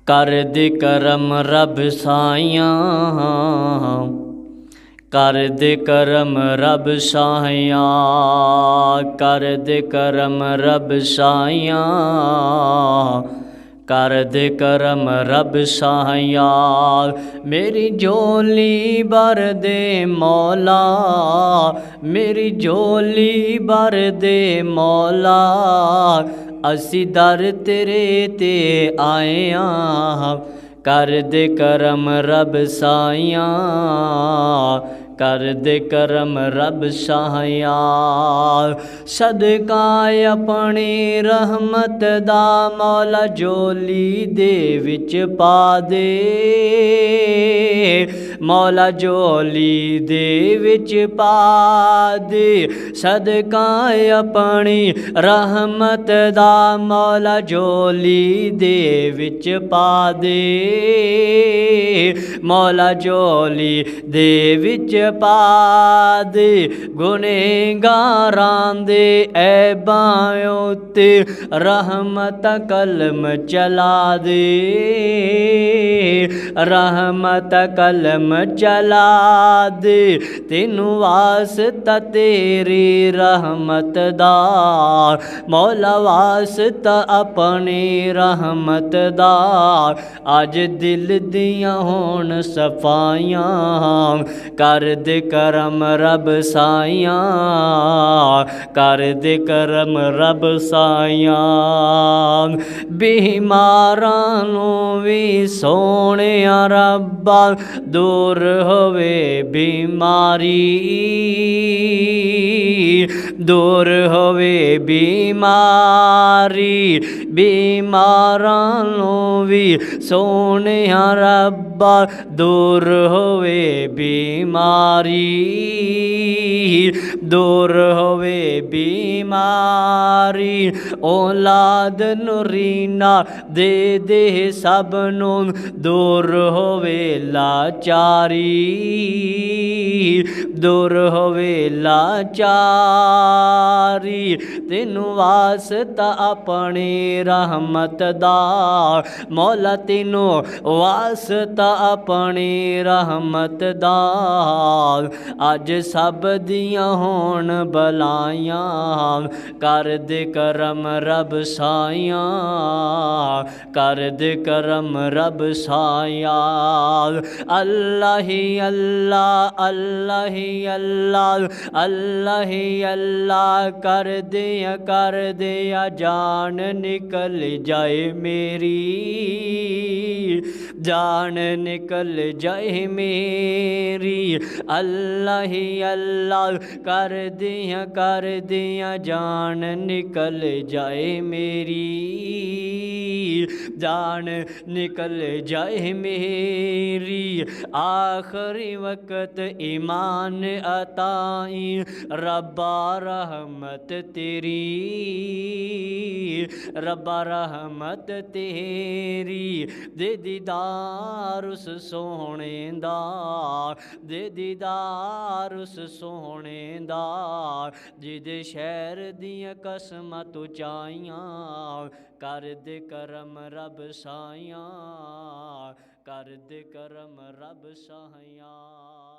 कर दे करम रब साइयां, कर दे करम रब साइयां, कर दे करम रब साइयां, कर दे करम रब साइयां। मेरी झोली भर दे मौला, मेरी झोली भर दे मौला, असी दर तेरे ते आए हां। कर दे करम रब साइयां, कर दे करम रब साइयां। सदका अपनी रहमत दा मौला झोली दे विच पा दे, मौला झोली दे विच पा दे। सदका अपनी रहमत दा मौला झोली दे विच पा दे, मौला झोली दे विच पा दे। गुनहगारां दे ऐबां उत्ते रहमत कलम चला दे, रहमत कलम चला दे। तेनू वास्ता तेरी रहमत दा, मौला वास्ता अपनी रहमत दा। अज दिल दियां होण सफाइयां, कर दे करम रब साइयां, कर दे करम रब साइयां। बीमारां नूं भी सोहणिया रब्बा दूर होवे बीमारी, दूर होवे बीमारी। बीमारां नूं भी सोहणिया रब्बा दूर होवे बीमारी, दूर होवे बीमारी। औलाद नूरीना दे दे सबनूं, दूर होवे लाचारी, दूर होवे लाचारी। तेनू वास्ता अपनी रहमत दा, मौला तेनू वास्ता अपनी रहमत दा। अज सब दियां होण बलाइयां, कर दे करम रब साइयां, कर दे करम रब साइयां। अल्लाह ही अल्लाह, अल्लाह ही अल्लाह, अल्लाह ही अल्लाह। कर दिया जान निकल जाए मेरी, जान निकल जाए मेरी। अल्लाह ही अल्लाह, कर दिया जान निकल जाए मेरी, जान निकल जाए मेरी। आखिरी वक्त ईमान अताई रब्बा रहमत तेरी, रब्बा रहमत तेरी। दे दीदार उस सोहणे दा, दे दीदार उस सोहणे दा, जिदे शहर दियां कसमां तू चाइयां। कर दे करम रब साइयां, कर दे करम रब साइयां।